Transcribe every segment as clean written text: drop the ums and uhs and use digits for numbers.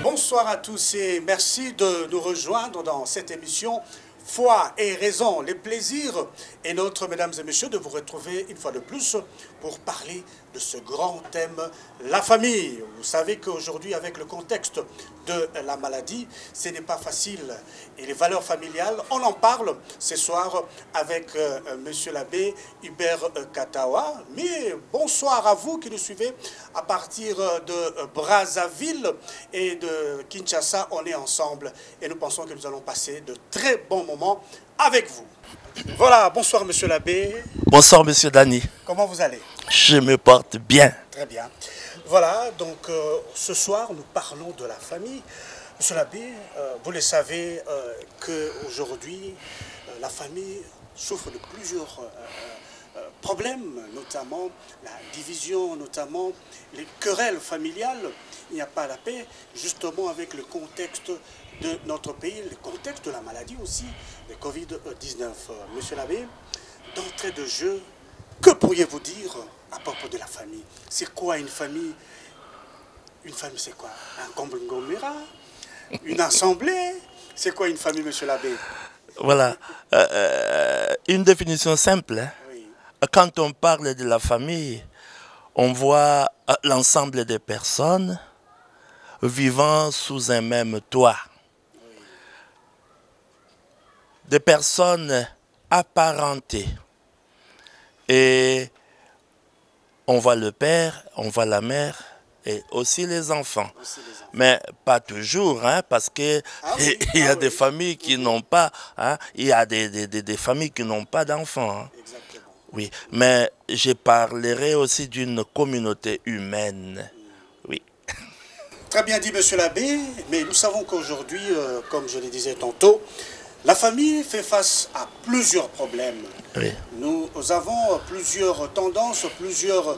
Bonsoir à tous et merci de nous rejoindre dans cette émission Foi et raison, les plaisirs et notre, mesdames et messieurs, de vous retrouver une fois de plus pour parler de ce grand thème, la famille. Vous savez qu'aujourd'hui, avec le contexte de la maladie, ce n'est pas facile. Et les valeurs familiales, on en parle ce soir avec monsieur l'abbé Hubert Katawa. Mais bonsoir à vous qui nous suivez à partir de Brazzaville et de Kinshasa. On est ensemble et nous pensons que nous allons passer de très bons moments avec vous. Voilà, bonsoir monsieur l'abbé. Bonsoir monsieur Dani. Comment vous allez? Je me porte bien. Très bien. Voilà, donc ce soir nous parlons de la famille. Monsieur l'abbé, vous le savez qu'aujourd'hui la famille souffre de plusieurs problèmes, notamment la division, notamment les querelles familiales. Il n'y a pas la paix, justement avec le contexte de notre pays, le contexte de la maladie aussi, le Covid-19. Monsieur l'abbé, d'entrée de jeu, que pourriez-vous dire à propos de la famille? C'est quoi une famille? Une famille, c'est quoi? Un conglomérat? Une assemblée? C'est quoi une famille, monsieur l'abbé? Voilà, une définition simple. Hein? Oui. Quand on parle de la famille, on voit l'ensemble des personnes vivant sous un même toit. Oui. Des personnes apparentées. Et on voit le père, on voit la mère et aussi les enfants. Mais pas toujours, hein, parce que il y a des familles qui n'ont pas, hein, il y a des familles qui n'ont pas d'enfants. Hein. Exactement. Oui, mais je parlerai aussi d'une communauté humaine. Oui. Très bien dit, monsieur l'abbé, mais nous savons qu'aujourd'hui, comme je le disais tantôt, la famille fait face à plusieurs problèmes. Oui. Nous avons plusieurs tendances, plusieurs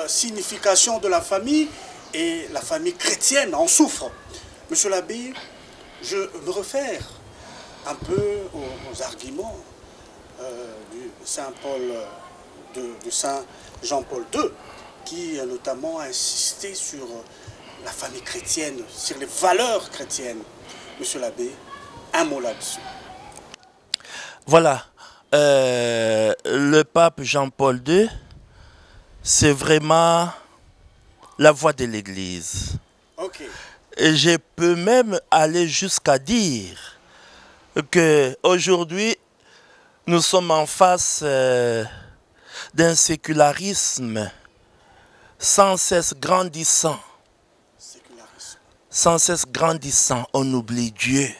significations de la famille, et la famille chrétienne en souffre. Monsieur l'abbé, je me réfère un peu aux arguments du Saint Jean-Paul II, qui a notamment insisté sur la famille chrétienne, sur les valeurs chrétiennes. Monsieur l'abbé, un mot là-dessus. Voilà, le pape Jean-Paul II, c'est vraiment la voix de l'Église. Okay. Et je peux même aller jusqu'à dire qu'aujourd'hui, nous sommes en face d'un sécularisme sans cesse grandissant. Sécularisme. Sans cesse grandissant, on oublie Dieu.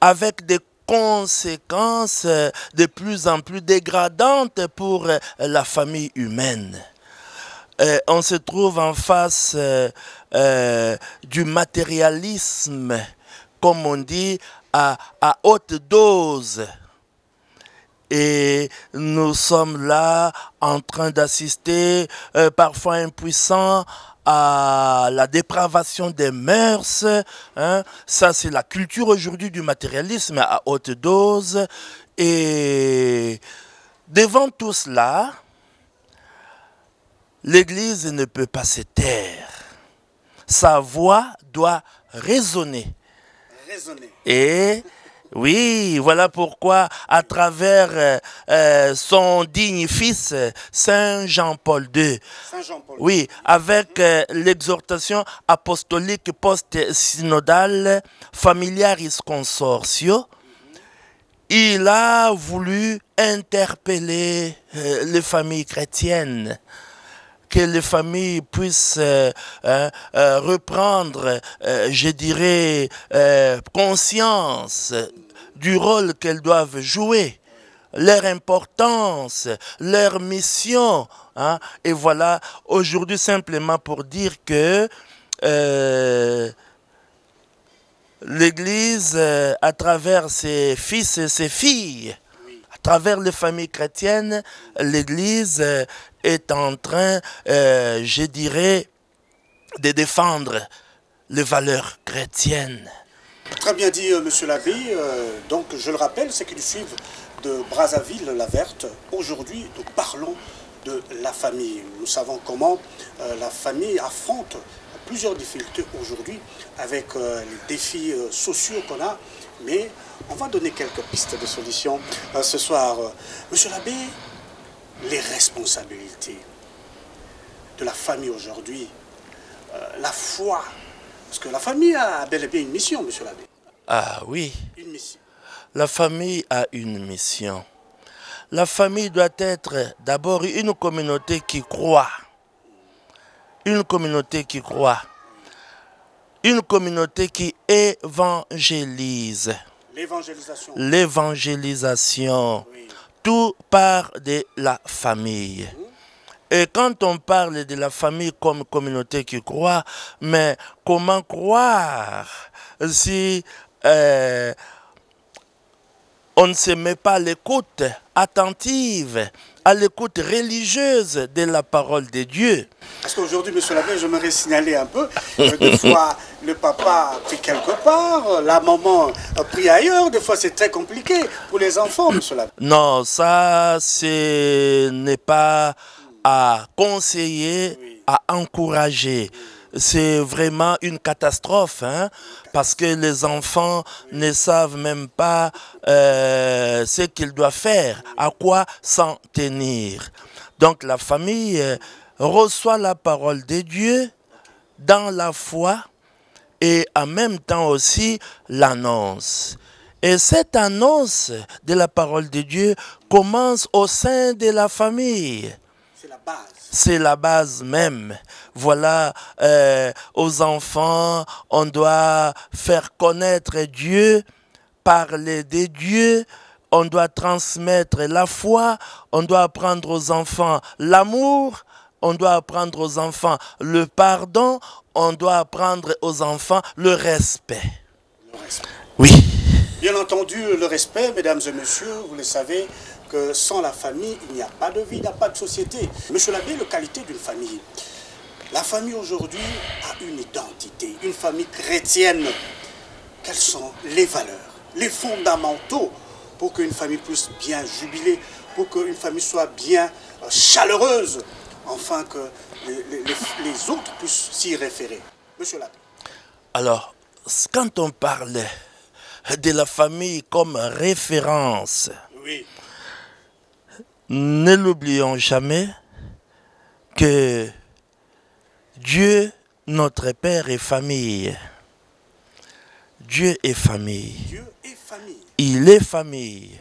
Avec des conséquences de plus en plus dégradantes pour la famille humaine. On se trouve en face du matérialisme, comme on dit, à haute dose. Et nous sommes là en train d'assister, parfois impuissants, à la dépravation des mœurs. Hein. Ça, c'est la culture aujourd'hui du matérialisme à haute dose. Et devant tout cela, l'Église ne peut pas se taire. Sa voix doit résonner. Raisonner. Et oui, voilà pourquoi, à travers son digne fils, Saint Jean-Paul II, oui, avec l'exhortation apostolique post-synodale Familiaris Consortio, il a voulu interpeller les familles chrétiennes, que les familles puissent reprendre, je dirais, conscience du rôle qu'elles doivent jouer leur importance, leur mission. Hein. Et voilà, aujourd'hui, simplement pour dire que l'Église, à travers ses fils et ses filles, à travers les familles chrétiennes, l'Église est en train, je dirais, de défendre les valeurs chrétiennes. Très bien dit, monsieur l'abbé. Donc, je le rappelle, c'est qu'ils suivent de Brazzaville-la-Verte. Aujourd'hui, nous parlons de la famille. Nous savons comment la famille affronte plusieurs difficultés aujourd'hui avec les défis sociaux qu'on a. Mais on va donner quelques pistes de solutions ce soir. Monsieur l'abbé, les responsabilités de la famille aujourd'hui, la foi. Parce que la famille a bel et bien une mission, monsieur l'abbé. Ah oui. Une mission. La famille a une mission. La famille doit être d'abord une communauté qui croit. Une communauté qui croit. Une communauté qui évangélise. L'évangélisation. L'évangélisation. Oui. Tout part de la famille. Et quand on parle de la famille comme communauté qui croit, mais comment croire si on ne se met pas à l'écoute attentive, à l'écoute religieuse de la parole de Dieu? Parce qu'aujourd'hui, monsieur l'abbé, je me signaler un peu. Des fois, le papa a pris quelque part, la maman a pris ailleurs. Des fois, c'est très compliqué pour les enfants, monsieur l'abbé. Non, ça, ce n'est pas à conseiller, Oui. à encourager. C'est vraiment une catastrophe, hein, parce que les enfants ne savent même pas ce qu'ils doivent faire, à quoi s'en tenir. Donc la famille reçoit la parole de Dieu dans la foi et en même temps aussi l'annonce. Et cette annonce de la parole de Dieu commence au sein de la famille. C'est la base. C'est la base même. Voilà, aux enfants, on doit faire connaître Dieu, parler de Dieu, on doit transmettre la foi, on doit apprendre aux enfants l'amour, on doit apprendre aux enfants le pardon, on doit apprendre aux enfants le respect. Le respect. Oui. Bien entendu, le respect, mesdames et messieurs, vous le savez, que sans la famille, il n'y a pas de vie, il n'y a pas de société. Monsieur l'abbé, la qualité d'une famille. La famille aujourd'hui a une identité, une famille chrétienne. Quelles sont les valeurs, les fondamentaux pour qu'une famille puisse bien jubiler, pour qu'une famille soit bien chaleureuse, afin que les autres puissent s'y référer? Monsieur l'abbé. Alors, quand on parle de la famille comme référence, Oui. ne l'oublions jamais que Dieu, notre Père, est famille. Dieu est famille. Dieu est famille. Il est famille.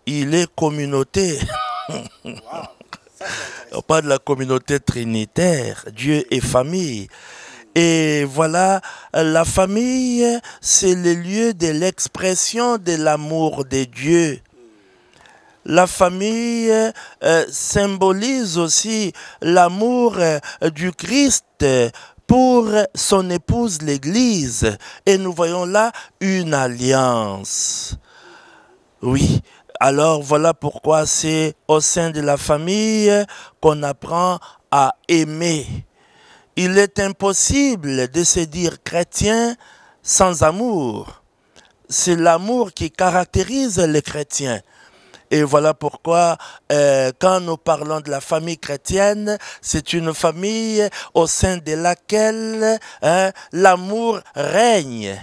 Il est communauté. Wow. Ça, c'est intéressant. Pas de la communauté trinitaire. Dieu est famille. Et voilà, la famille, c'est le lieu de l'expression de l'amour de Dieu. La famille symbolise aussi l'amour du Christ pour son épouse l'Église. Et nous voyons là une alliance. Oui, alors voilà pourquoi c'est au sein de la famille qu'on apprend à aimer. Il est impossible de se dire chrétien sans amour. C'est l'amour qui caractérise les chrétiens. Et voilà pourquoi, quand nous parlons de la famille chrétienne, c'est une famille au sein de laquelle l'amour règne.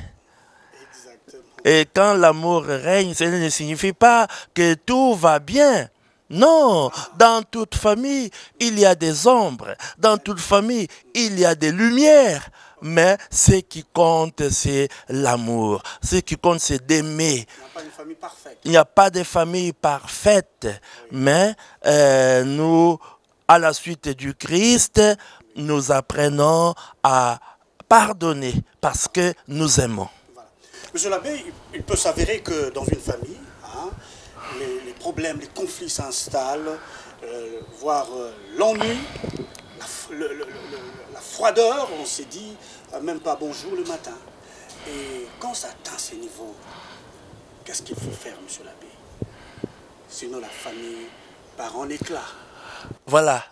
Exactement. Et quand l'amour règne, cela ne signifie pas que tout va bien. Non, dans toute famille, il y a des ombres. Dans toute famille, il y a des lumières. Mais ce qui compte, c'est l'amour. Ce qui compte, c'est d'aimer. Il n'y a pas une famille parfaite. Il n'y a pas de famille parfaite, mais nous, à la suite du Christ, nous apprenons à pardonner parce que nous aimons. Voilà. Monsieur l'abbé, il peut s'avérer que dans une famille, les problèmes, les conflits s'installent, voire l'ennui, la froideur, on s'est dit même pas bonjour le matin. Et quand ça atteint ces niveaux, qu'est-ce qu'il faut faire, monsieur l'abbé? Sinon la famille part en éclats. Voilà.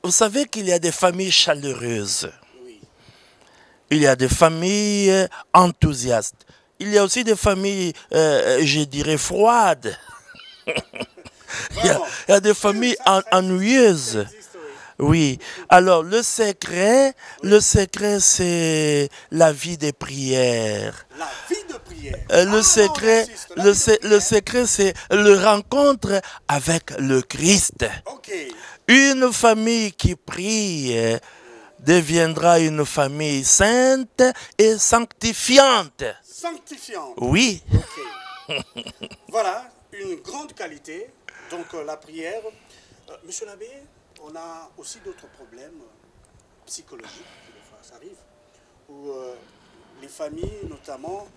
Vous savez qu'il y a des familles chaleureuses. Oui. Il y a des familles enthousiastes. Il y a aussi des familles, je dirais, froides. Il y a des familles ennuyeuses. Oui. Alors, le secret, c'est la vie des prières. La vie de prière. Le secret, c'est le rencontre avec le Christ. Ok. Une famille qui prie deviendra une famille sainte et sanctifiante. Sanctifiante. Oui. Ok. Voilà, une grande qualité. Donc la prière. Monsieur l'abbé, on a aussi d'autres problèmes psychologiques, des fois ça arrive, où les familles notamment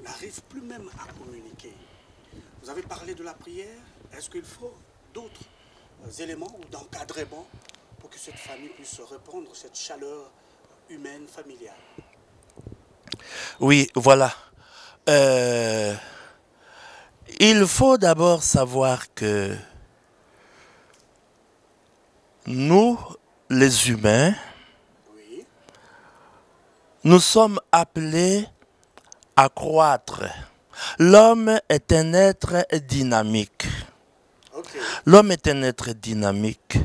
n'arrivent plus même à communiquer. Vous avez parlé de la prière. Est-ce qu'il faut d'autres éléments ou d'encadrement pour que cette famille puisse répondre cette chaleur humaine, familiale? Oui, voilà. Il faut d'abord savoir que nous, les humains, Oui. nous sommes appelés à croître. L'homme est un être dynamique. Okay. L'homme est un être dynamique.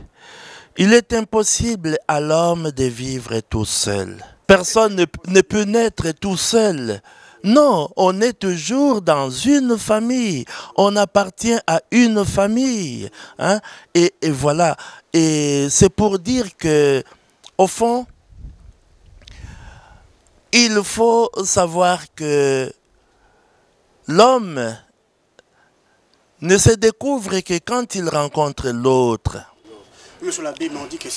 Il est impossible à l'homme de vivre tout seul. Personne ne peut naître tout seul. Non, on est toujours dans une famille. On appartient à une famille. Hein? Et voilà. Et c'est pour dire que, au fond, il faut savoir que l'homme ne se découvre que quand il rencontre l'autre. Monsieur l'abbé m'a dit qu'il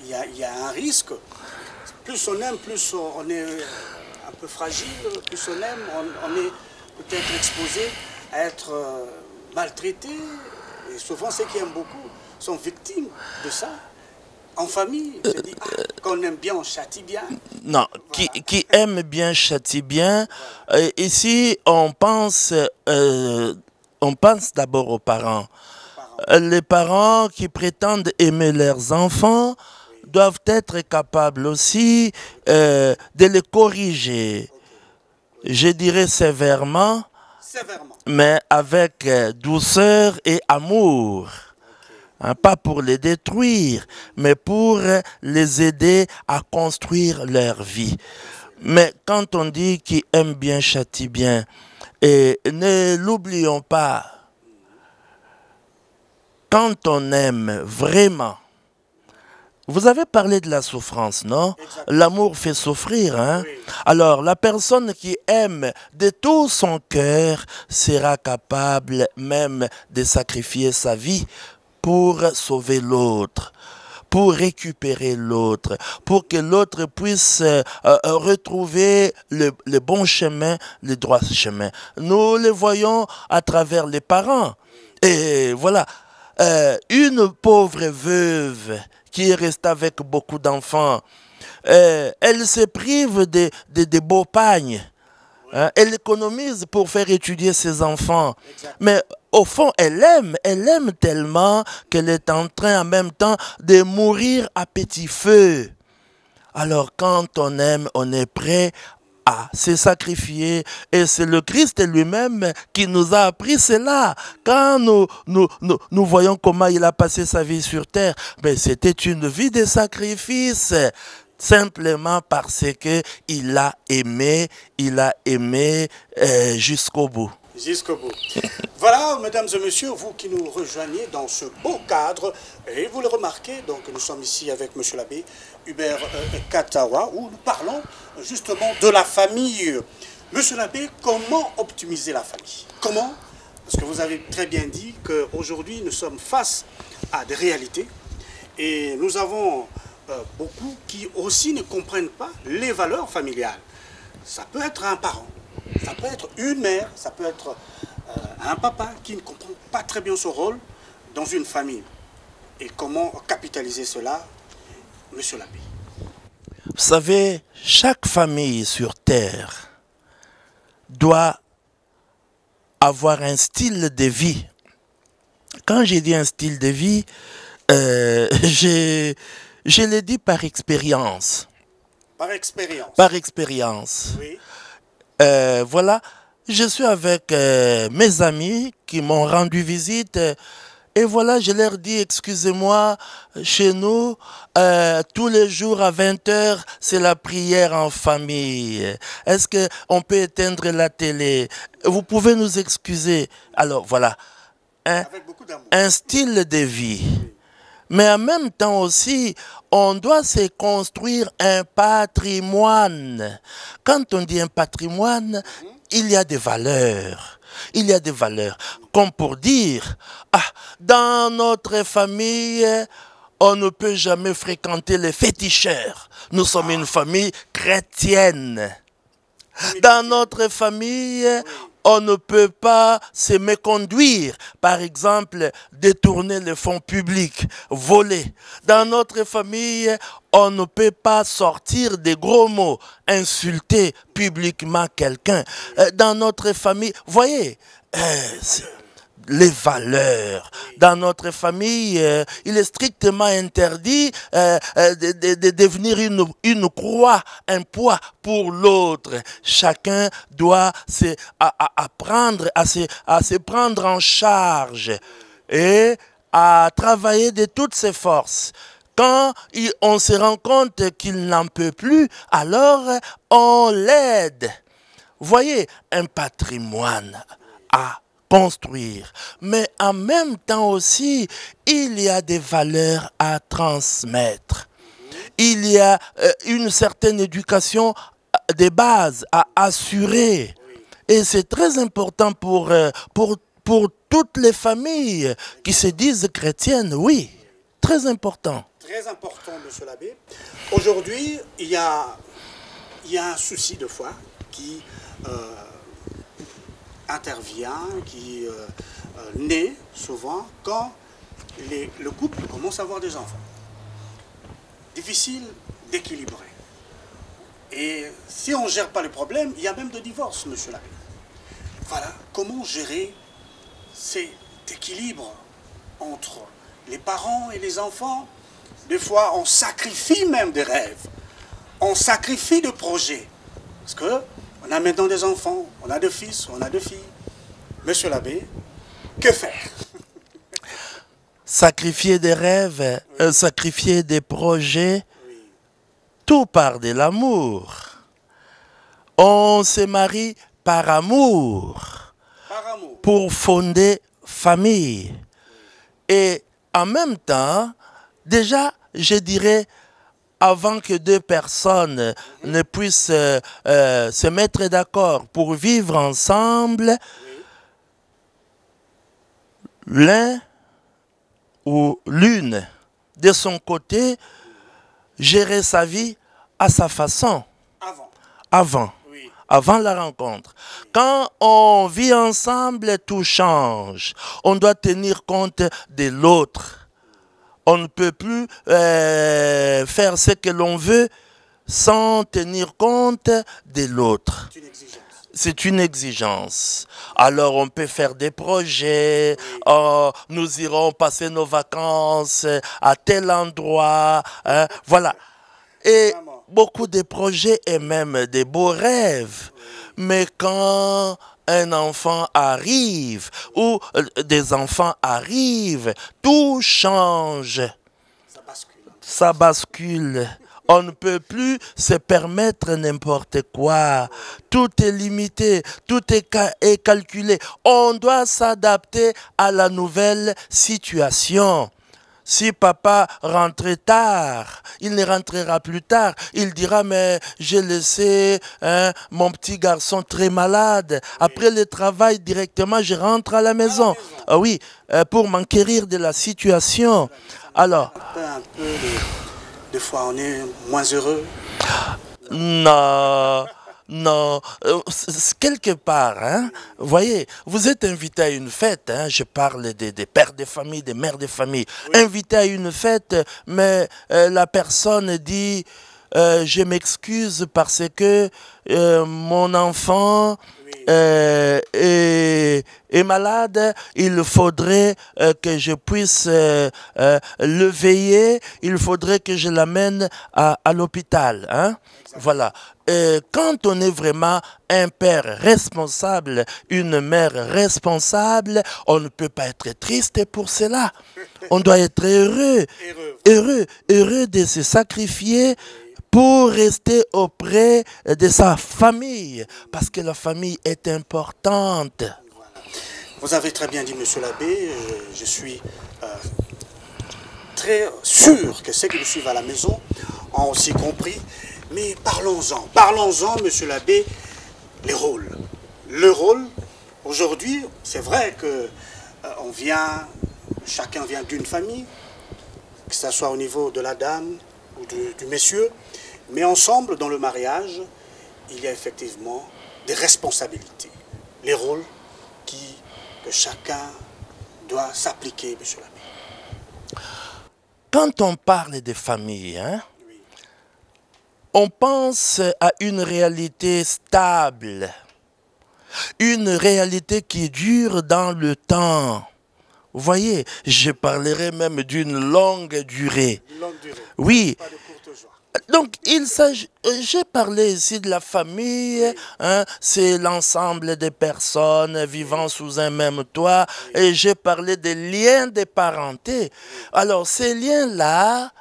y a un risque. Plus on aime, plus on est un peu fragile. Plus on aime, on est peut-être exposé à être maltraité. Et souvent, ceux qui aiment beaucoup sont victimes de ça. En famille, je dis, quand on aime bien, on châtie bien. Non, voilà. Qui aime bien châtie bien. Voilà. Ici, on pense d'abord aux parents. Les parents qui prétendent aimer leurs enfants doivent être capables aussi de les corriger. Je dirais sévèrement, mais avec douceur et amour. Hein, pas pour les détruire, mais pour les aider à construire leur vie. Mais quand on dit qui aime bien châtie bien, et ne l'oublions pas, quand on aime vraiment, vous avez parlé de la souffrance, non? L'amour fait souffrir, hein? Oui. Alors, la personne qui aime de tout son cœur sera capable même de sacrifier sa vie pour sauver l'autre, pour récupérer l'autre, pour que l'autre puisse retrouver le bon chemin, le droit chemin. Nous le voyons à travers les parents. Et voilà, une pauvre veuve qui est restée avec beaucoup d'enfants, elle se prive de beaux pagnes. Hein, elle économise pour faire étudier ses enfants. Exactement. Mais au fond, elle aime tellement qu'elle est en train en même temps de mourir à petit feu. Alors quand on aime, on est prêt à se sacrifier. Et c'est le Christ lui-même qui nous a appris cela. Quand nous voyons comment il a passé sa vie sur terre, mais c'était une vie de sacrifice. Simplement parce qu'il a aimé jusqu'au bout. Jusqu'au bout. Voilà, mesdames et messieurs, vous qui nous rejoignez dans ce beau cadre, et vous le remarquez, donc nous sommes ici avec monsieur l'abbé Hubert Katawa, où nous parlons justement de la famille. Monsieur l'abbé, comment optimiser la famille? Comment? Parce que vous avez très bien dit qu'aujourd'hui, nous sommes face à des réalités, et nous avons beaucoup qui aussi ne comprennent pas les valeurs familiales. Ça peut être un parent, ça peut être une mère, ça peut être Un papa qui ne comprend pas très bien son rôle dans une famille. Et comment capitaliser cela, monsieur l'abbé? Vous savez, chaque famille sur terre doit avoir un style de vie. Quand j'ai dit un style de vie, je l'ai dit par expérience. Par expérience. Par expérience. Oui. Voilà, je suis avec mes amis qui m'ont rendu visite. Et voilà, je leur dis, excusez-moi, chez nous, tous les jours à 20 heures, c'est la prière en famille. Est-ce qu'on peut éteindre la télé? Vous pouvez nous excuser. Alors voilà, Avec beaucoup d'amour. un style de vie. Mais en même temps aussi, on doit se construire un patrimoine. Quand on dit un patrimoine, il y a des valeurs. Il y a des valeurs. Comme pour dire, dans notre famille, on ne peut jamais fréquenter les féticheurs. Nous sommes une famille chrétienne. Dans notre famille, on ne peut pas se méconduire. Par exemple, détourner les fonds publics, voler. Dans notre famille, on ne peut pas sortir des gros mots, insulter publiquement quelqu'un. Dans notre famille, voyez, les valeurs. Dans notre famille, il est strictement interdit de devenir une croix, un poids pour l'autre. Chacun doit apprendre à se prendre en charge et à travailler de toutes ses forces. Quand on se rend compte qu'il n'en peut plus, alors on l'aide. Voyez, un patrimoine à construire. Mais en même temps aussi, il y a des valeurs à transmettre. Il y a une certaine éducation de base à assurer. Et c'est très important pour toutes les familles qui se disent chrétiennes, oui. Très important. Très important, monsieur l'abbé. Aujourd'hui, il y a un souci de foi qui intervient, qui naît souvent quand le couple commence à avoir des enfants. Difficile d'équilibrer. Et si on ne gère pas le problème, il y a même de divorce, monsieur l'abbé. Voilà, comment gérer cet équilibre entre les parents et les enfants? Des fois, on sacrifie même des rêves. On sacrifie des projets. Parce qu'on a maintenant des enfants, on a des fils, on a des filles. Monsieur l'abbé, que faire? Sacrifier des rêves, sacrifier des projets, tout part de l'amour. On se marie par amour, pour fonder famille. Et en même temps, déjà, je dirais, avant que deux personnes ne puissent se mettre d'accord pour vivre ensemble, l'un ou l'une de son côté gérer sa vie à sa façon. Avant la rencontre. Quand on vit ensemble, tout change. On doit tenir compte de l'autre. On ne peut plus faire ce que l'on veut sans tenir compte de l'autre. C'est une exigence. Alors on peut faire des projets, nous irons passer nos vacances à tel endroit, voilà. Et beaucoup de projets et même des beaux rêves. Mais quand un enfant arrive ou des enfants arrivent, tout change. Ça bascule. On ne peut plus se permettre n'importe quoi. Tout est limité, tout est calculé. On doit s'adapter à la nouvelle situation. Si papa rentrait tard, il ne rentrera plus tard. Il dira, mais j'ai laissé mon petit garçon très malade. Après le travail, directement, je rentre à la maison. Ah oui, pour m'enquérir de la situation. Alors, des fois, on est moins heureux. Non, Non, quelque part, hein, vous voyez, vous êtes invité à une fête, hein, je parle des pères de famille, des mères de famille, Oui. invité à une fête, mais la personne dit, je m'excuse parce que mon enfant Oui. est malade, il faudrait que je puisse le veiller, il faudrait que je l'amène à l'hôpital. Hein? Voilà. Quand on est vraiment un père responsable, une mère responsable, on ne peut pas être triste pour cela. On doit être heureux, Heureux. heureux de se sacrifier pour rester auprès de sa famille, parce que la famille est importante. Vous avez très bien dit, monsieur l'abbé. Je suis très sûr que ceux qui nous suivent à la maison ont aussi compris. Mais parlons-en. Parlons-en, monsieur l'abbé, les rôles. Le rôle, aujourd'hui, c'est vrai que chacun vient d'une famille, que ce soit au niveau de la dame ou du monsieur, mais ensemble, dans le mariage, il y a effectivement des responsabilités, les rôles que chacun doit s'appliquer, monsieur l'abbé. Quand on parle de famille, hein, Oui. on pense à une réalité stable, une réalité qui dure dans le temps. Vous voyez, je parlerai même d'une longue durée. Longue durée. Oui. Pas de courte joie. Donc, j'ai parlé ici de la famille, hein, c'est l'ensemble des personnes vivant sous un même toit, et j'ai parlé des liens de parenté. Alors, ces liens-là,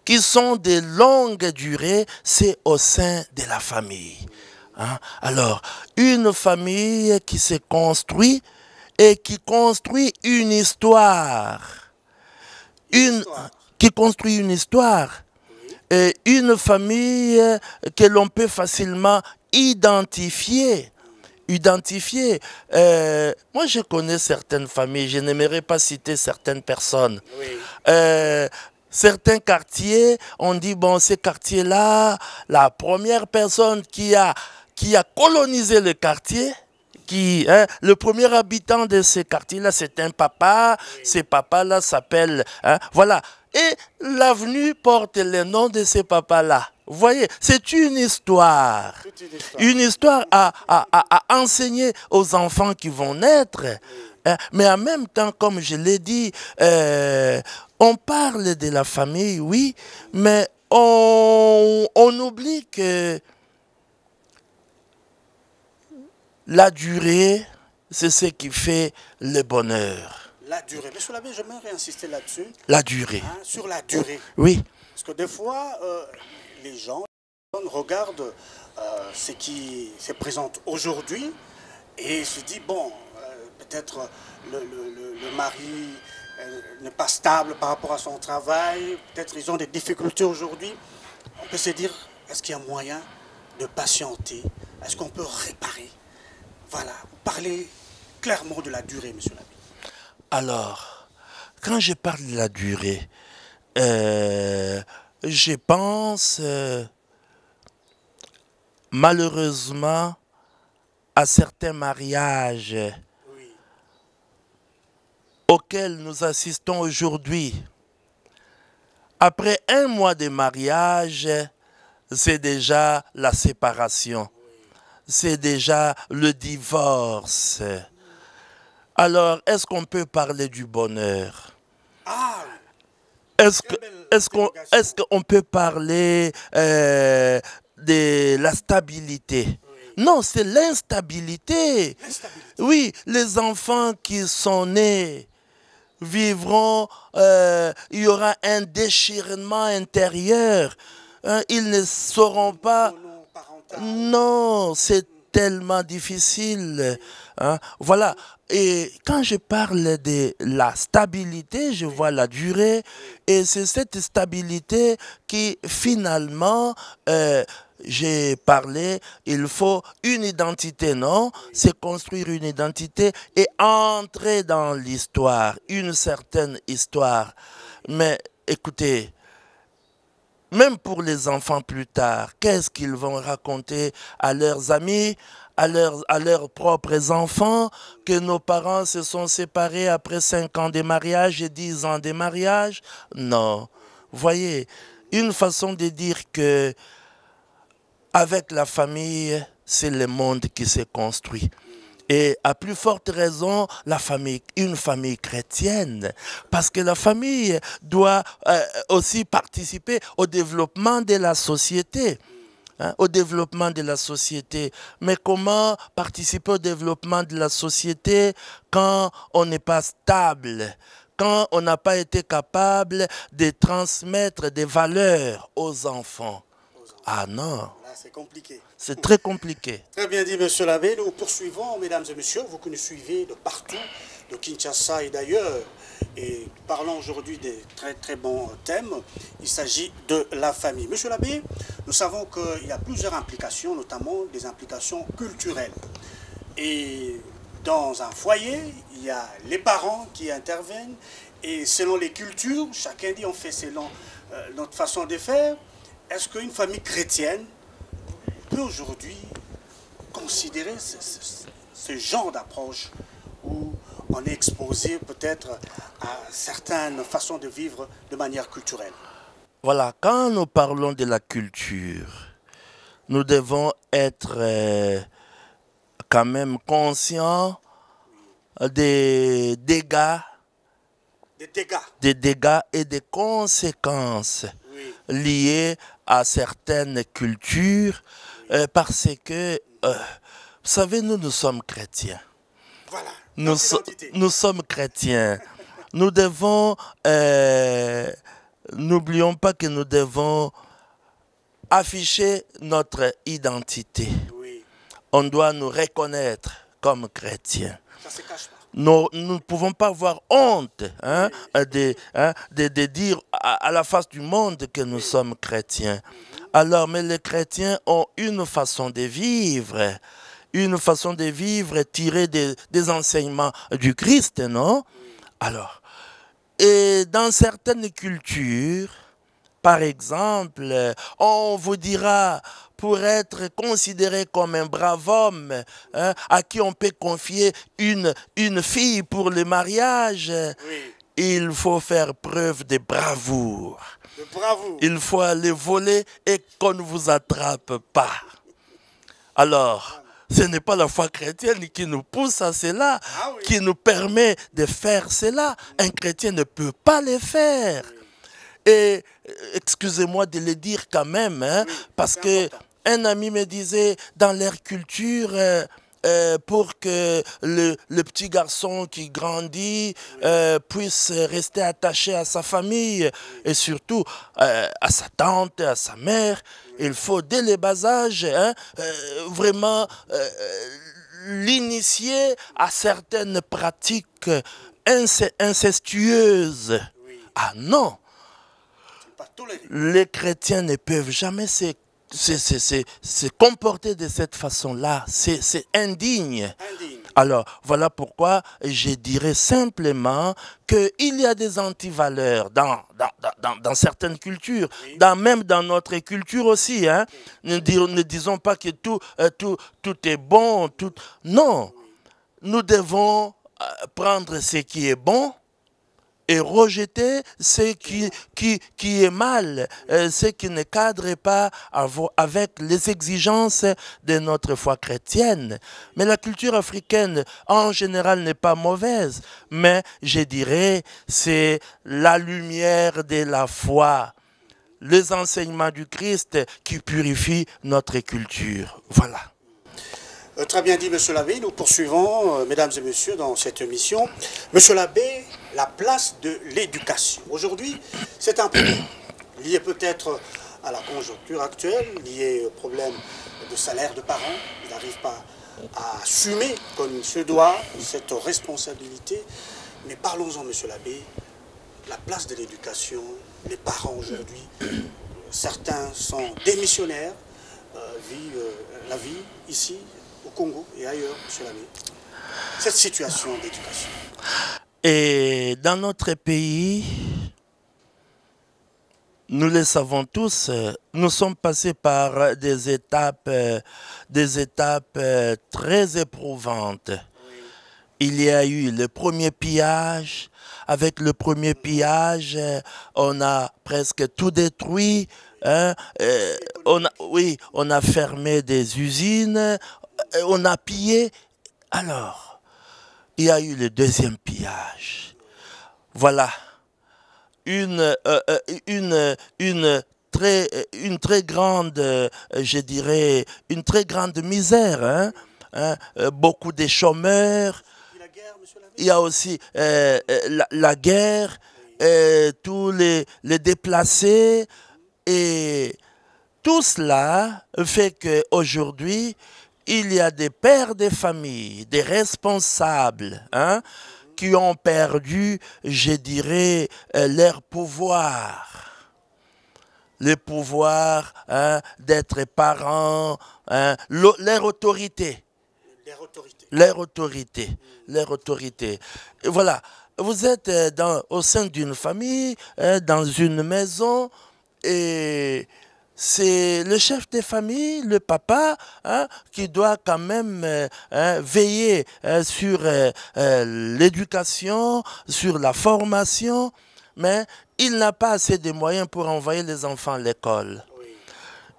qui sont de longue durée, c'est au sein de la famille. Hein. Alors, une famille qui se construit et qui construit une histoire. Qui construit une histoire. Et une famille que l'on peut facilement identifier. Moi, je connais certaines familles, je n'aimerais pas citer certaines personnes. Oui. Certains quartiers, on dit, bon, ces quartiers-là, la première personne qui a colonisé le quartier, le premier habitant de ce quartier-là, c'est un papa. Oui. Ce papa-là s'appelle... voilà. Et l'avenue porte le nom de ce papa-là. Vous voyez, c'est une histoire. Une histoire à enseigner aux enfants qui vont naître. Oui. Mais en même temps, comme je l'ai dit, on parle de la famille, oui, mais on oublie que la durée, c'est ce qui fait le bonheur. La durée. Monsieur l'abbé, j'aimerais insister là-dessus. La durée. Hein, sur la durée. Oui. Parce que des fois, les gens regardent ce qui se présente aujourd'hui et se disent, bon, peut-être le mari n'est pas stable par rapport à son travail, peut-être ils ont des difficultés aujourd'hui. On peut se dire, est-ce qu'il y a moyen de patienter? Est-ce qu'on peut réparer? Voilà, parlez clairement de la durée, monsieur l'abbé. Alors, quand je parle de la durée, je pense malheureusement à certains mariages auxquels nous assistons aujourd'hui. Après un mois de mariage, c'est déjà la séparation. C'est déjà le divorce. Alors, est-ce qu'on peut parler du bonheur? Est-ce qu'on peut parler de la stabilité? Non, c'est l'instabilité. Oui, les enfants qui sont nés vivront, il y aura un déchirement intérieur. Ils ne sauront pas... Non, c'est tellement difficile. Hein? Voilà. Et quand je parle de la stabilité, je vois la durée. Et c'est cette stabilité qui, finalement, j'ai parlé, il faut une identité, non? C'est construire une identité et entrer dans l'histoire, une certaine histoire. Mais écoutez, même pour les enfants plus tard, qu'est-ce qu'ils vont raconter à leurs amis, à leurs propres enfants, que nos parents se sont séparés après 5 ans de mariage et 10 ans de mariage? Non. Voyez, une façon de dire que avec la famille, c'est le monde qui se construit. Et à plus forte raison, une famille chrétienne. Parce que la famille doit aussi participer au développement de la société. Hein, au développement de la société. Mais comment participer au développement de la société quand on n'est pas stable, quand on n'a pas été capable de transmettre des valeurs aux enfants? Ah non. Là, c'est compliqué. C'est très compliqué. Très bien dit, monsieur l'abbé. Nous poursuivons, mesdames et messieurs, vous que nous suivez de partout, de Kinshasa et d'ailleurs. Et parlons aujourd'hui des très très bons thèmes. Il s'agit de la famille. Monsieur l'abbé, nous savons qu'il y a plusieurs implications, notamment des implications culturelles. Et dans un foyer, il y a les parents qui interviennent. Et selon les cultures, chacun dit on fait selon notre façon de faire. Est-ce qu'une famille chrétienne peut aujourd'hui considérer ce genre d'approche où on est exposé peut-être à certaines façons de vivre de manière culturelle? Voilà, quand nous parlons de la culture, nous devons être quand même conscients des dégâts, des dégâts et des conséquences liées à certaines cultures, parce que, vous savez, nous sommes chrétiens. Voilà. Nous sommes chrétiens. Nous devons, n'oublions pas que nous devons afficher notre identité. Oui. On doit nous reconnaître comme chrétiens. Ça se cache pas. Nous ne pouvons pas avoir honte de dire à la face du monde que nous sommes chrétiens. Alors, mais les chrétiens ont une façon de vivre tirée des enseignements du Christ, non? Alors, et dans certaines cultures, par exemple, on vous dira, pour être considéré comme un brave homme, hein, à qui on peut confier une fille pour le mariage, il faut faire preuve de bravoure. Il faut aller voler et qu'on ne vous attrape pas. Alors, ce n'est pas la foi chrétienne qui nous pousse à cela, qui nous permet de faire cela. Un chrétien ne peut pas le faire. Et excusez-moi de le dire quand même, hein, parce que un ami me disait, dans leur culture, pour que le petit garçon qui grandit puisse rester attaché à sa famille et surtout à sa tante, à sa mère, il faut dès le bas âge vraiment l'initier à certaines pratiques incestueuses. Ah non! Les chrétiens ne peuvent jamais se comporter de cette façon-là. C'est indigne. Alors, voilà pourquoi je dirais simplement qu'il y a des antivaleurs dans certaines cultures, même dans notre culture aussi. Hein. Ne disons pas que tout est bon. Non, nous devons prendre ce qui est bon et rejeter ce qui est mal, ce qui ne cadre pas avec les exigences de notre foi chrétienne. Mais la culture africaine, en général, n'est pas mauvaise, mais je dirais, c'est la lumière de la foi, les enseignements du Christ qui purifient notre culture. Voilà. Très bien dit, monsieur l'abbé. Nous poursuivons, mesdames et messieurs, dans cette émission. Monsieur l'abbé, la place de l'éducation. Aujourd'hui, c'est un problème lié peut-être à la conjoncture actuelle, lié au problème de salaire de parents. Ils n'arrivent pas à assumer comme il se doit cette responsabilité. Mais parlons-en, monsieur l'abbé, la place de l'éducation, les parents aujourd'hui, certains sont démissionnaires, vivent la vie ici, au Congo et ailleurs, monsieur l'abbé. Cette situation d'éducation. Et dans notre pays, nous le savons tous, nous sommes passés par des étapes très éprouvantes. Il y a eu le premier pillage. Avec le premier pillage, on a presque tout détruit. Hein. On a fermé des usines, on a pillé. Alors, il y a eu le deuxième pillage. Voilà. Une très grande, je dirais, une très grande misère. Beaucoup de chômeurs. Il y a aussi la guerre, tous les déplacés. Et tout cela fait qu'aujourd'hui, il y a des pères de famille, des responsables, qui ont perdu, je dirais, leur pouvoir. Le pouvoir d'être parents, leur autorité. Leur autorité. Et voilà, vous êtes au sein d'une famille, dans une maison, et c'est le chef de famille, le papa, qui doit quand même veiller sur l'éducation, sur la formation, mais il n'a pas assez de moyens pour envoyer les enfants à l'école.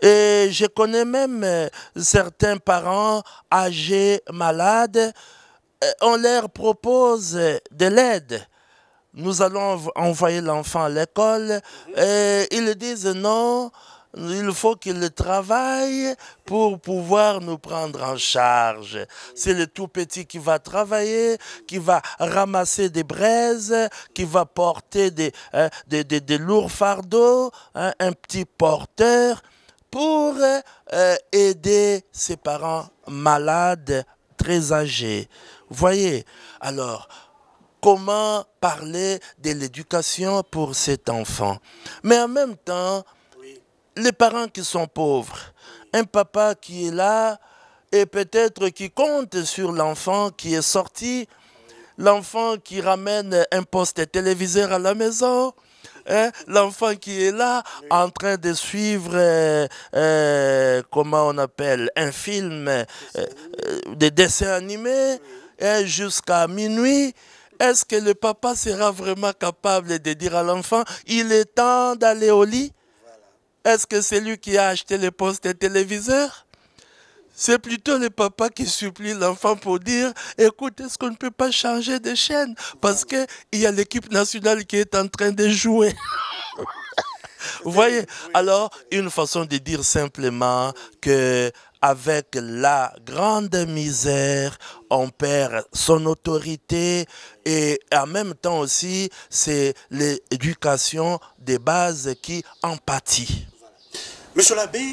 Et je connais même certains parents âgés, malades, on leur propose de l'aide. Nous allons envoyer l'enfant à l'école et ils disent non, il faut qu'il travaille pour pouvoir nous prendre en charge. C'est le tout petit qui va travailler, qui va ramasser des braises, qui va porter des lourds fardeaux, un petit porteur, pour aider ses parents malades, très âgés. Voyez, alors, comment parler de l'éducation pour cet enfant? Mais en même temps, les parents qui sont pauvres, un papa qui est là et peut-être qui compte sur l'enfant qui est sorti, l'enfant qui ramène un poste téléviseur à la maison, l'enfant qui est là en train de suivre, comment on appelle, un film, des dessins animés, jusqu'à minuit. Est-ce que le papa sera vraiment capable de dire à l'enfant, il est temps d'aller au lit? Est-ce que c'est lui qui a acheté le poste téléviseur? C'est plutôt le papa qui supplie l'enfant pour dire, écoute, est-ce qu'on ne peut pas changer de chaîne? Parce qu'il y a l'équipe nationale qui est en train de jouer. Vous voyez? Alors, une façon de dire simplement que avec la grande misère, on perd son autorité et en même temps aussi, c'est l'éducation des bases qui en pâtit. Monsieur l'abbé,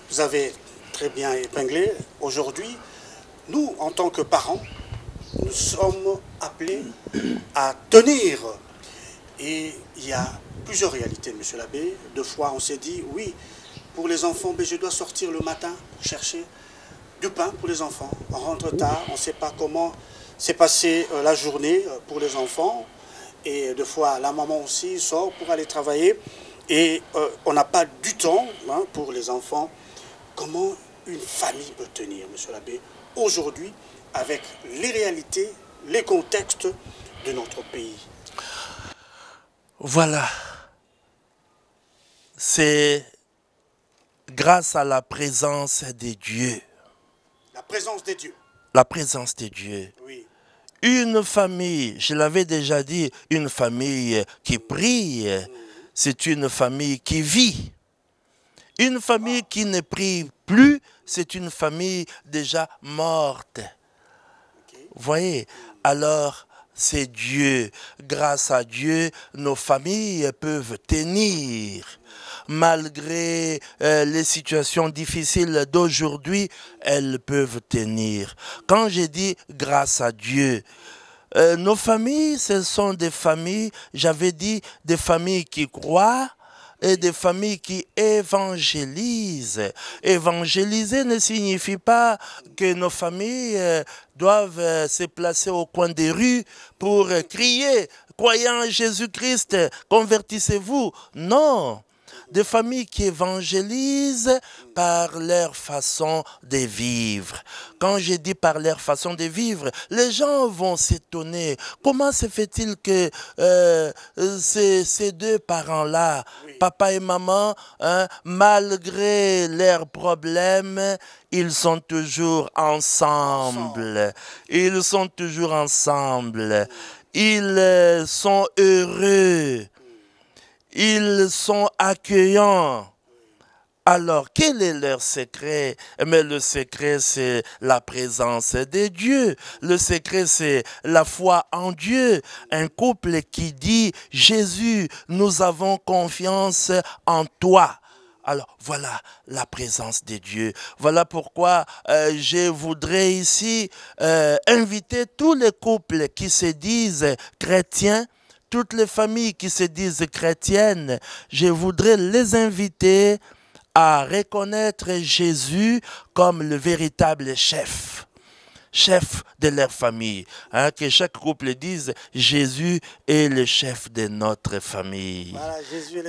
vous avez très bien épinglé. Aujourd'hui, nous, en tant que parents, nous sommes appelés à tenir. Et il y a plusieurs réalités, monsieur l'abbé. Deux fois, on s'est dit, oui, pour les enfants, je dois sortir le matin pour chercher du pain pour les enfants. On rentre tard, on ne sait pas comment s'est passée la journée pour les enfants. Et deux fois, la maman aussi sort pour aller travailler. Et on n'a pas du temps pour les enfants. Comment une famille peut tenir, monsieur l'abbé, aujourd'hui, avec les réalités, les contextes de notre pays? Voilà. C'est grâce à la présence de Dieu. La présence de Dieu. La présence de Dieu. Oui. Une famille, je l'avais déjà dit, une famille qui prie, c'est une famille qui vit. Une famille qui ne prie plus, c'est une famille déjà morte. Vous voyez? Alors, c'est Dieu. Grâce à Dieu, nos familles peuvent tenir. Malgré les situations difficiles d'aujourd'hui, elles peuvent tenir. Quand j'ai dit grâce à Dieu, nos familles, ce sont des familles, j'avais dit, des familles qui croient, et des familles qui évangélisent. Évangéliser ne signifie pas que nos familles doivent se placer au coin des rues pour crier « Croyez en Jésus-Christ, convertissez-vous ». Non, des familles qui évangélisent par leur façon de vivre. Quand je dis par leur façon de vivre, les gens vont s'étonner. Comment se fait-il que ces deux parents-là, papa et maman, hein, malgré leurs problèmes, ils sont toujours ensemble. Ils sont toujours ensemble. Ils sont heureux. Ils sont accueillants. Alors, quel est leur secret? Mais le secret, c'est la présence de Dieu. Le secret, c'est la foi en Dieu. Un couple qui dit, Jésus, nous avons confiance en toi. Alors, voilà la présence de Dieu. Voilà pourquoi je voudrais ici inviter tous les couples qui se disent chrétiens, toutes les familles qui se disent chrétiennes, je voudrais les inviter à reconnaître Jésus comme le véritable chef de leur famille. Hein, que chaque couple dise, Jésus est le chef de notre famille. Voilà,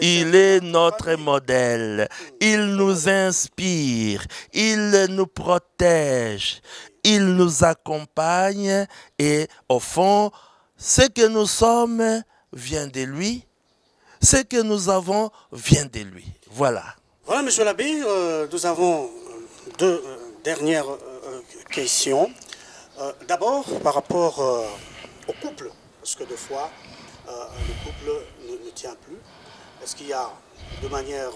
Il est notre modèle. Il nous inspire. Il nous protège. Il nous accompagne. Et au fond, ce que nous sommes vient de lui. Ce que nous avons vient de lui. Voilà. Voilà, monsieur l'abbé, nous avons deux dernières questions. D'abord, par rapport au couple, parce que des fois, le couple ne tient plus. Est-ce qu'il y a, de manière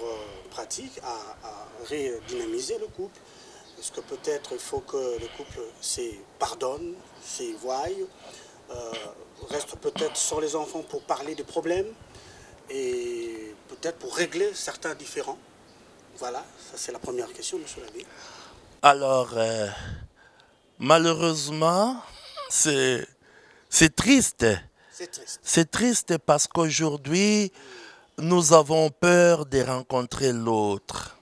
pratique, à redynamiser le couple? Est-ce que peut-être il faut que le couple se pardonne, se voie, reste peut-être sur les enfants pour parler des problèmes et peut-être pour régler certains différends? Voilà, ça c'est la première question, monsieur l'abbé. Alors, malheureusement, c'est triste. C'est triste. C'est triste parce qu'aujourd'hui, nous avons peur de rencontrer l'autre.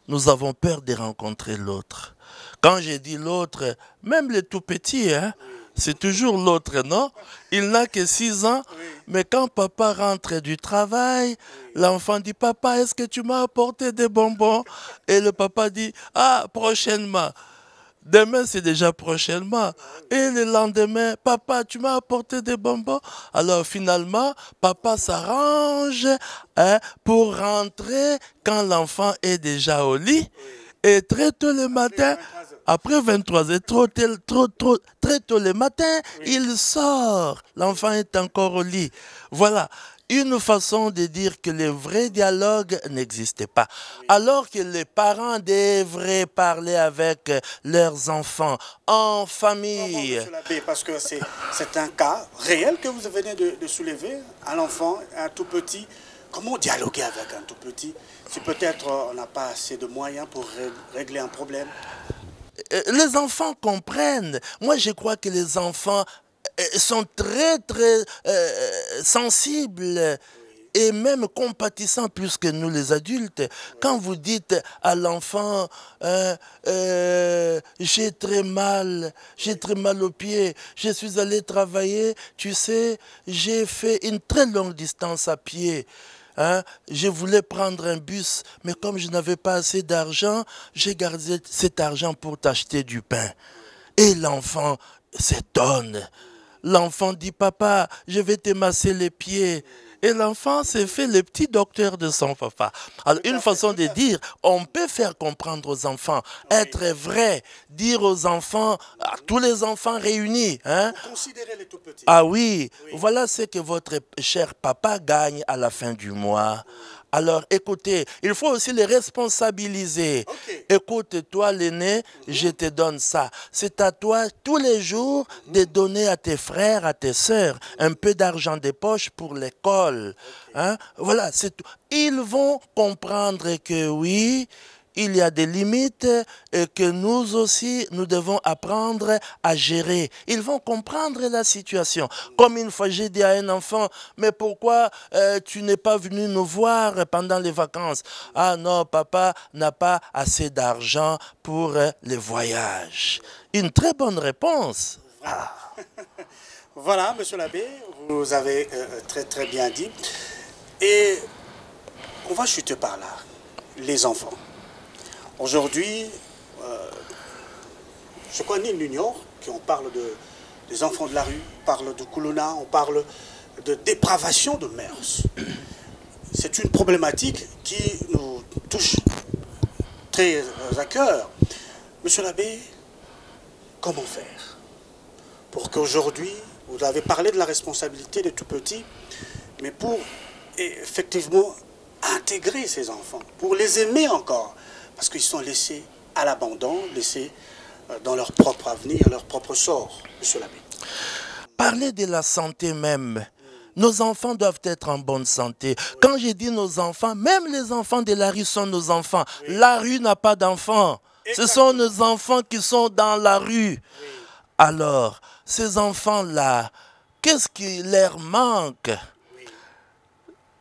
Nous avons peur de rencontrer l'autre. Quand je dis l'autre, même les tout petits, hein, c'est toujours l'autre, non? Il n'a que 6 ans, mais quand papa rentre du travail, l'enfant dit, papa, est-ce que tu m'as apporté des bonbons? Et le papa dit, ah, prochainement. Demain, c'est déjà prochainement. Et le lendemain, papa, tu m'as apporté des bonbons. Alors finalement, papa s'arrange pour rentrer quand l'enfant est déjà au lit. Et très tôt le matin, après 23 heures, très tôt le matin, il sort. L'enfant est encore au lit. Voilà. Une façon de dire que le vrai dialogue n'existe pas. Alors que les parents devraient parler avec leurs enfants en famille. Monsieur l'abbé, parce que c'est un cas réel que vous venez de soulever. Un enfant, un tout petit. Comment dialoguer avec un tout petit si peut-être on n'a pas assez de moyens pour régler un problème? Les enfants comprennent. Moi, je crois que les enfants sont très sensibles et même compatissants plus que nous les adultes. Quand vous dites à l'enfant j'ai très mal au pied, je suis allé travailler, tu sais, j'ai fait une très longue distance à pied. Hein? Je voulais prendre un bus, mais comme je n'avais pas assez d'argent, j'ai gardé cet argent pour t'acheter du pain. Et l'enfant s'étonne. L'enfant dit, papa, je vais te masser les pieds. Et l'enfant s'est fait le petit docteur de son papa. Alors, une façon de dire, on peut faire comprendre aux enfants, être vrai, dire aux enfants, à tous les enfants réunis. Hein? Considérez les tout petits. Ah oui, voilà ce que votre cher papa gagne à la fin du mois. Alors, écoutez, il faut aussi les responsabiliser. Écoute, toi, l'aîné, je te donne ça. C'est à toi, tous les jours, de donner à tes frères, à tes sœurs, un peu d'argent de poche pour l'école. Hein? Voilà, c'est tout. Ils vont comprendre que oui, il y a des limites et que nous aussi, nous devons apprendre à gérer. Ils vont comprendre la situation. Comme une fois, j'ai dit à un enfant, mais pourquoi tu n'es pas venu nous voir pendant les vacances? Ah non, papa n'a pas assez d'argent pour les voyages. Une très bonne réponse. Ah. Voilà, monsieur l'abbé, vous avez très bien dit. Et on va chuter par là. Les enfants. Aujourd'hui, je connais l'Union, qui on parle des enfants de la rue, on parle de Kuluna, on parle de dépravation de mœurs. C'est une problématique qui nous touche très à cœur. Monsieur l'abbé, comment faire pour qu'aujourd'hui, vous avez parlé de la responsabilité des tout-petits, mais pour effectivement intégrer ces enfants, pour les aimer encore, parce qu'ils sont laissés à l'abandon, laissés dans leur propre avenir, leur propre sort, monsieur l'abbé. Parler de la santé même. Nos enfants doivent être en bonne santé. Quand je dis nos enfants, même les enfants de la rue sont nos enfants. Oui. La rue n'a pas d'enfants. Ce sont nos enfants qui sont dans la rue. Oui. Alors, ces enfants-là, qu'est-ce qui leur manque? Oui.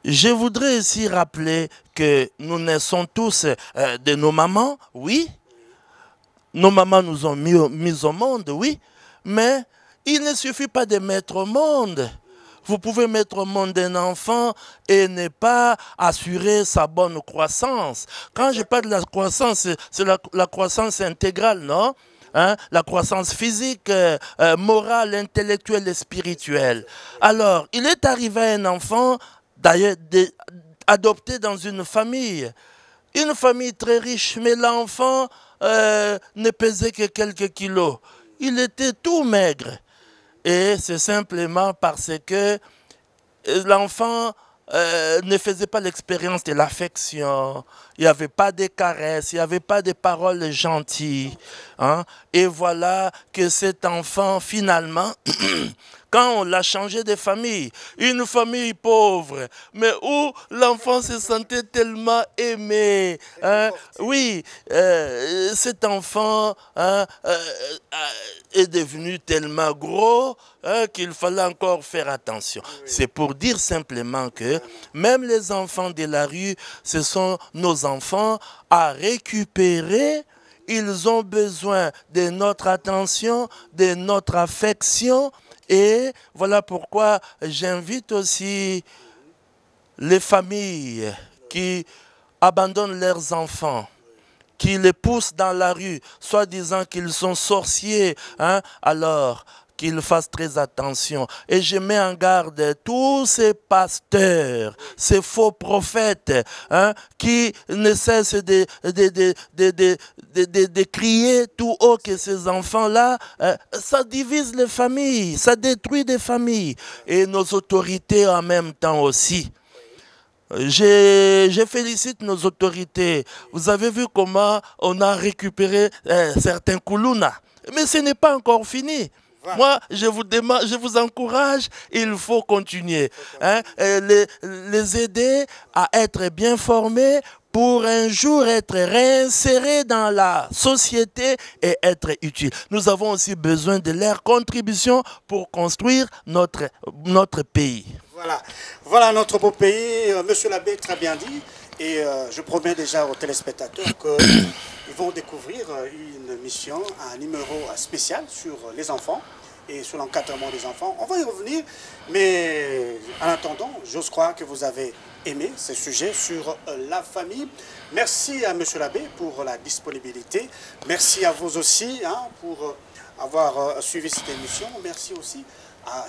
Je voudrais aussi rappeler que nous naissons tous de nos mamans, oui. Nos mamans nous ont mis au monde, oui. Mais il ne suffit pas de mettre au monde. Vous pouvez mettre au monde un enfant et ne pas assurer sa bonne croissance. Quand je parle de la croissance, c'est la croissance intégrale, non? Hein? La croissance physique, morale, intellectuelle et spirituelle. Alors, il est arrivé à un enfant, d'ailleurs, adopté dans une famille très riche, mais l'enfant ne pesait que quelques kilos. Il était tout maigre. Et c'est simplement parce que l'enfant ne faisait pas l'expérience de l'affection. Il n'y avait pas de caresses, il n'y avait pas de paroles gentilles. Hein? Et voilà que cet enfant, finalement, quand on l'a changé de famille, une famille pauvre, mais où l'enfant se sentait tellement aimé. Hein? Oui, cet enfant est devenu tellement gros qu'il fallait encore faire attention. C'est pour dire simplement que même les enfants de la rue, ce sont nos enfants à récupérer. Ils ont besoin de notre attention, de notre affection. Et voilà pourquoi j'invite aussi les familles qui abandonnent leurs enfants, qui les poussent dans la rue, soit disant qu'ils sont sorciers, hein, alors qu'ils fassent très attention. Et je mets en garde tous ces pasteurs, ces faux prophètes, hein, qui ne cessent de crier tout haut que ces enfants-là, ça divise les familles, ça détruit des familles. Et nos autorités en même temps aussi. Je félicite nos autorités. Vous avez vu comment on a récupéré certains Kuluna. Mais ce n'est pas encore fini. Moi, je vous encourage, il faut continuer. Hein, les aider à être bien formés pour un jour être réinsérés dans la société et être utiles. Nous avons aussi besoin de leur contribution pour construire notre pays. Voilà notre beau pays. Monsieur l'abbé, très bien dit. Et je promets déjà aux téléspectateurs qu'ils vont découvrir une mission, un numéro spécial sur les enfants et sur l'encadrement des enfants. On va y revenir, mais en attendant, j'ose croire que vous avez aimé ce sujet sur la famille. Merci à monsieur l'abbé pour la disponibilité. Merci à vous aussi pour avoir suivi cette émission. Merci aussi à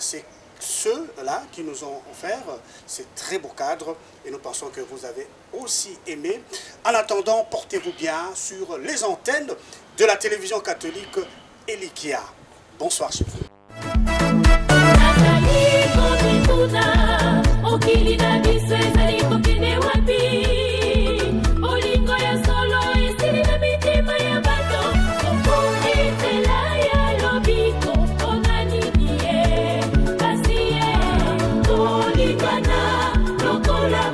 ceux-là qui nous ont offert ces très beaux cadres et nous pensons que vous avez aussi aimé. En attendant, portez-vous bien sur les antennes de la télévision catholique Elikia. Bonsoir chez vous. Lokola